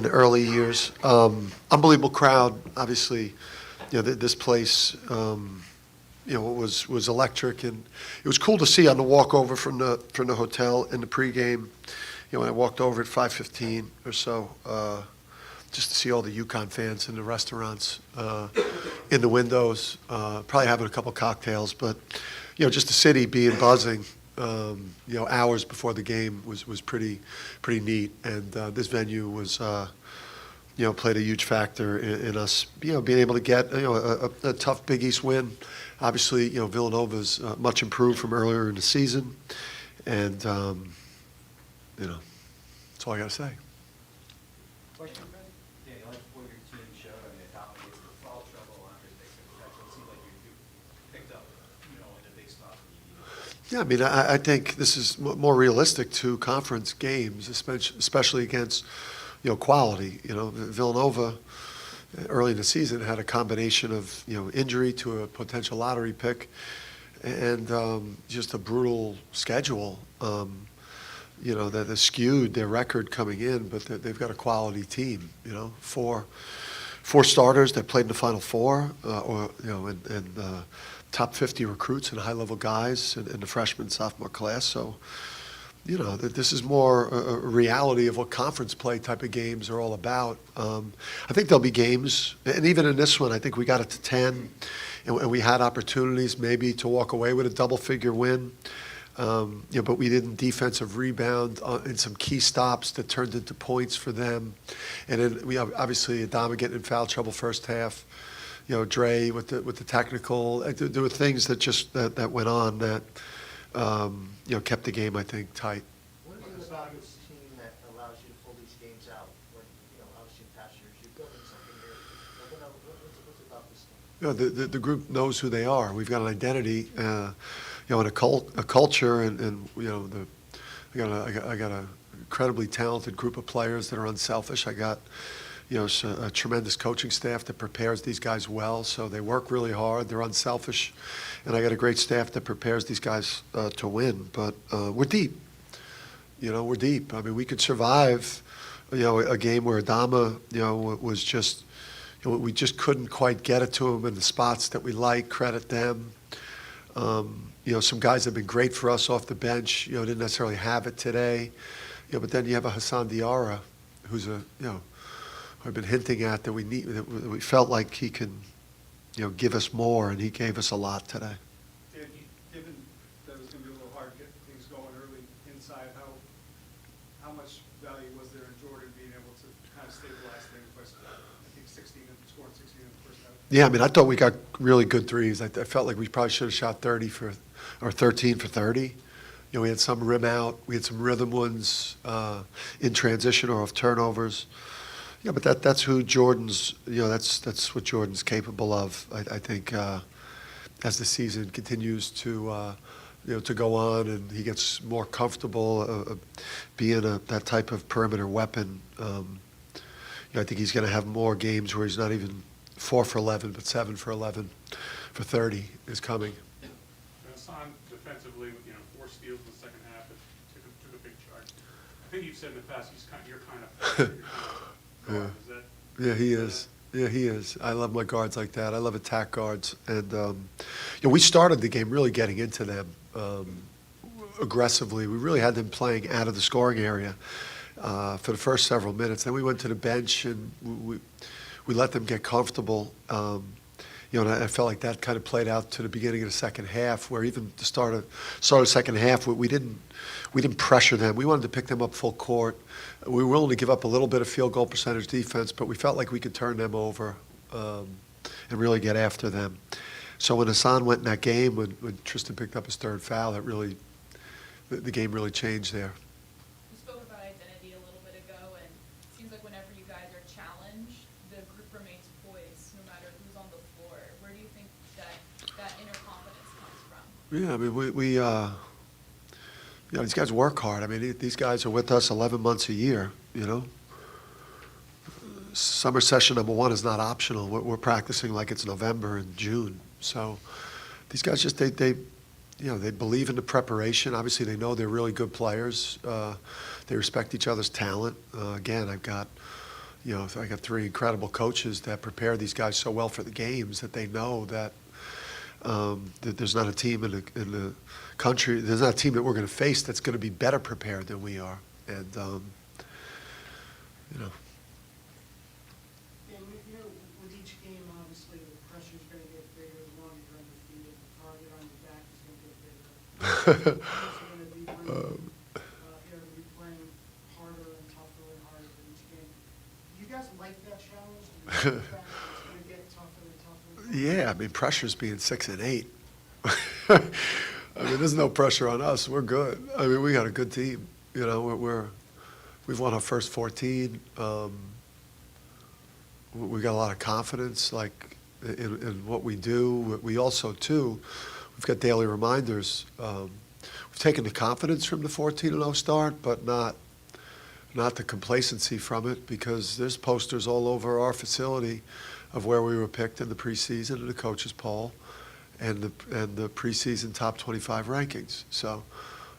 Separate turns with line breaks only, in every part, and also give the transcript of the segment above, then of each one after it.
in the early years. Unbelievable crowd, obviously. This place, was electric, and it was cool to see on the walk over from the hotel in the pregame. When I walked over at 5:15 or so, just to see all the UConn fans in the restaurants, in the windows, probably having a couple cocktails, but just the city being buzzing. Hours before the game was pretty neat, and this venue was played a huge factor in us being able to get a tough Big East win. Obviously, Villanova's much improved from earlier in the season, and that's all I got to say.
Question, Ben? Yeah, you like what your team showed. I mean, it dominates the foul trouble and everything. It seemed like you picked up, in the big spots when you needed it.
Yeah, I mean, I think this is more realistic to conference games, especially against, quality. Villanova early in the season had a combination of, injury to a potential lottery pick and just a brutal schedule, that has skewed their record coming in, but they've got a quality team, four starters that played in the Final Four, and top 50 recruits and high-level guys in the freshman, sophomore class. So, this is more a reality of what conference play type of games are all about. I think there'll be games, and even in this one, I think we got it to 10, and we had opportunities maybe to walk away with a double-figure win. But we didn't defensive rebound in some key stops that turned into points for them. And then we obviously Adama getting in foul trouble first half. Dre with the technical. There were things that went on that kept the game, I think, tight.
What is it about this team that allows you to pull these games out when, obviously in past years you're building something here? What's about this team?
The group knows who they are. We've got an identity, and a culture, and I got a incredibly talented group of players that are unselfish. I got a tremendous coaching staff that prepares these guys well, so they work really hard. They're unselfish, and I got a great staff that prepares these guys to win. But we're deep. We're deep. I mean, we could survive, a game where Adama, was just, we just couldn't quite get it to him in the spots that we like. Credit them. Some guys have been great for us off the bench. Didn't necessarily have it today. But then you have a Hassan Diarra, who's I've been hinting at that we need. That we felt like he can, give us more, and he gave us a lot today.
Dan, given that it was going to be a little hard to get things going early inside, how much value was there in Jordan being able to kind of stabilize things by, I think, scoring 16 in the first half?
Yeah, I mean, I thought we got really good threes. I felt like we probably should have shot 13 for 30. We had some rim out. We had some rhythm ones in transition or off turnovers. Yeah, but that's who Jordan's. That's what Jordan's capable of. I think as the season continues to go on and he gets more comfortable being that type of perimeter weapon. I think he's going to have more games where he's not even 4 for 11, but 7 for 11 for 30 is coming.
Hassan defensively, 4 steals in the second half, it took a big charge. I think you've said in the past you're kind of
Yeah.
Is that?
Yeah, he is. Yeah, he is. I love my guards like that. I love attack guards. And, we started the game really getting into them aggressively. We really had them playing out of the scoring area for the first several minutes. Then we went to the bench and we let them get comfortable. And I felt like that kind of played out to the beginning of the second half, where even the start of the second half, we didn't pressure them. We wanted to pick them up full court. We were willing to give up a little bit of field goal percentage defense, but we felt like we could turn them over and really get after them. So when Hassan went in that game, when Tristan picked up his third foul, the game really changed there.
You spoke about identity a little bit ago, and it seems like whenever you guys are challenged, the group remains poised no matter who's on the floor. Where do you think that inner confidence comes from?
Yeah, I mean, we these guys work hard. I mean, these guys are with us 11 months a year, Summer session number 1 is not optional. We're practicing like it's November and June. So these guys just, they believe in the preparation. Obviously, they know they're really good players. They respect each other's talent. Again, I've got, you know, I got three incredible coaches that prepare these guys so well for the games that they know that that there's not a team in the country, there's not a team that we're going to face that's going to be better prepared than we are. And, you know,
And with each game, obviously, the pressure's going to get bigger the longer you're undefeated. The target on your back is going to get bigger. Teams are going to be bringing, going to be playing harder and tougher and harder for each game. Do you guys like that challenge? Do you like that it's going to get tougher and tougher?
yeah, I mean, pressure's being 6 and 8. I mean, there's no pressure on us. We're good. I mean, we got a good team. You know, we've won our first 14. We got a lot of confidence, like in what we do. We also too, we've got daily reminders. We've taken the confidence from the 14-0 start, but not the complacency from it, because there's posters all over our facility of where we were picked in the preseason and the coaches poll, and the preseason top 25 rankings. So,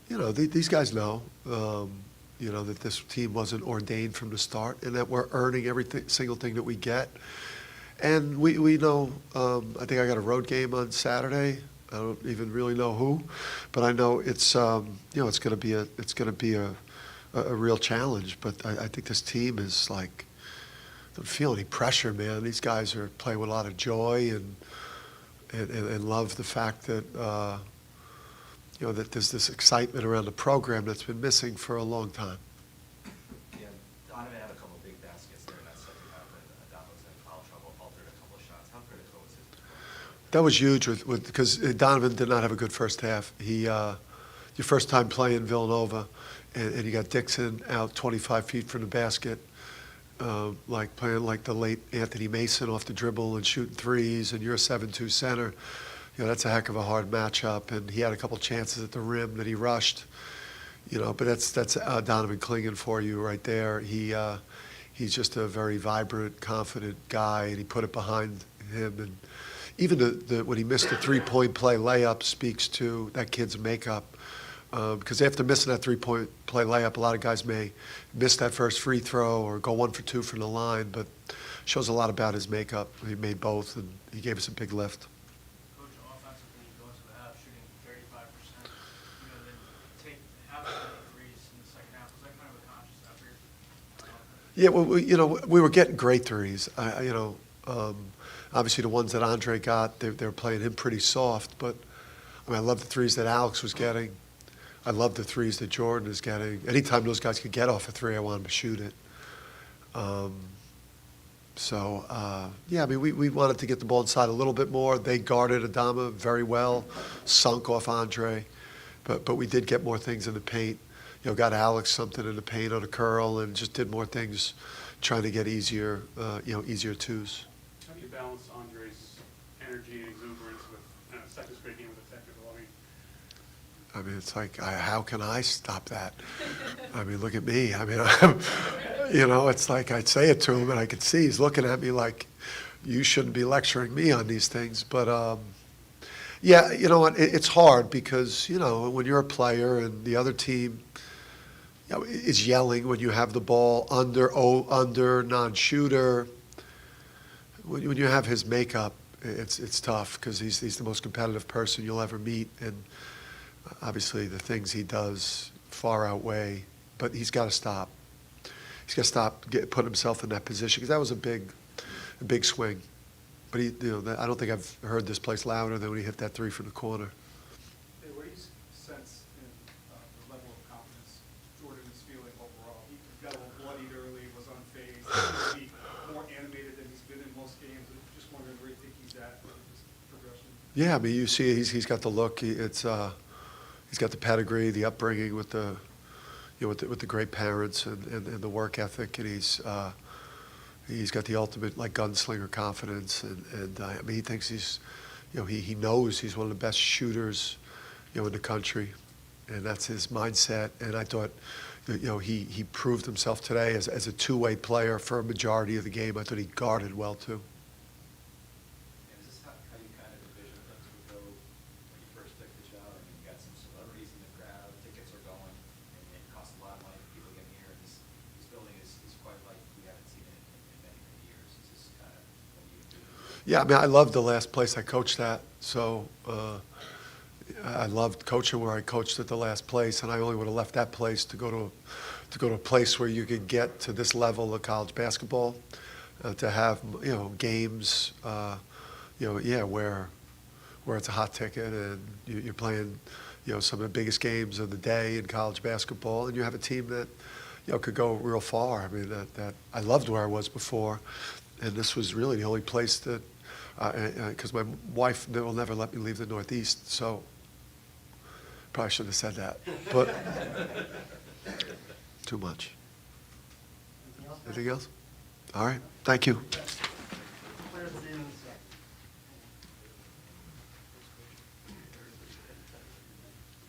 you know, these guys know, you know, that this team wasn't ordained from the start, and that we're earning every single thing that we get. And we know. I think I got a road game on Saturday. I don't even really know who, but I know it's you know, it's going to be a real challenge. But I think this team is like, don't feel any pressure, man. These guys are playing with a lot of joy and love the fact that you know, that there's this excitement around the program that's been missing for a long time.
Yeah, Donovan had a couple of big baskets there in that second half, and Adama was in foul trouble, altered a couple of shots. How critical was his performance?
That was huge because Donovan did not have a good first half. He your first time playing Villanova, and you got Dixon out 25 feet from the basket, like playing like the late Anthony Mason off the dribble and shooting threes, and you're a 7-2 center. You know, that's a heck of a hard matchup, and he had a couple chances at the rim that he rushed. You know, but that's Donovan Clingan for you right there. He's just a very vibrant, confident guy, and he put it behind him. And even when he missed the three-point play layup speaks to that kid's makeup. Because after missing that three-point play layup, a lot of guys may miss that first free throw or go 1 for 2 from the line, but shows a lot about his makeup. He made both, and he gave us a big lift.
Coach, offensively, you go into the half shooting 35%, then take half of the threes in the second half. Was that kind of a conscious effort?
Yeah, well, you know, we were getting great threes. You know, obviously the ones that Andre got, they were playing him pretty soft, but I mean, I love the threes that Alex was getting. I love the threes that Jordan is getting. Anytime those guys could get off a three, I want them to shoot it. Yeah, I mean, we wanted to get the ball inside a little bit more. They guarded Adama very well, sunk off Andre, but we did get more things in the paint. You know, got Alex something in the paint on a curl, and just did more things, trying to get easier, you know, easier twos.
How do you balance Andre's energy and exuberance with second straight game with a technical?
I mean, it's like, how can I stop that? I mean, look at me. I mean, you know, it's like I'd say it to him, and I could see he's looking at me like, you shouldn't be lecturing me on these things. But, yeah, you know what, it's hard because, you know, when you're a player and the other team, you know, is yelling when you have the ball under, non-shooter. When you have his makeup, it's tough because he's the most competitive person you'll ever meet, and obviously the things he does far outweigh, but he's got to stop. He's got to stop putting himself in that position, because that was a big swing. But you know, I don't think I've heard this place louder than when he hit that three from the corner.
Hey, what do you sense in the level of confidence Jordan is feeling overall? He got a little bloodied early, was unfazed, maybe more animated than he's been in most games. I'm just wondering where you think he's at with his progression.
Yeah, I mean, you see, he's got the look. He's got the pedigree, the upbringing with the, you know, with the great parents and the work ethic, and he's got the ultimate like gunslinger confidence, and I mean, he thinks he's, you know, he knows he's one of the best shooters, you know, in the country, and that's his mindset. And I thought, you know, he proved himself today as a two-way player for a majority of the game. I thought he guarded well too.
And is this how you kind of envision things would go when you first took the job? I mean, you got some celebrities in the crowd, tickets are going, and it costs a lot of money for people getting here. And this building is quite like we haven't seen it in
Yeah, I mean, I loved the last place I coached at, so I loved coaching where I coached at the last place, and I only would have left that place to go to a place where you could get to this level of college basketball, to have, you know, games, you know, yeah, where it's a hot ticket and you're playing, you know, some of the biggest games of the day in college basketball, and you have a team that, you know, could go real far. I mean, that I loved where I was before, and this was really the only place that, because my wife will never let me leave the Northeast, so probably shouldn't have said that, but too much.
Anything else?
Anything else? All right, thank you.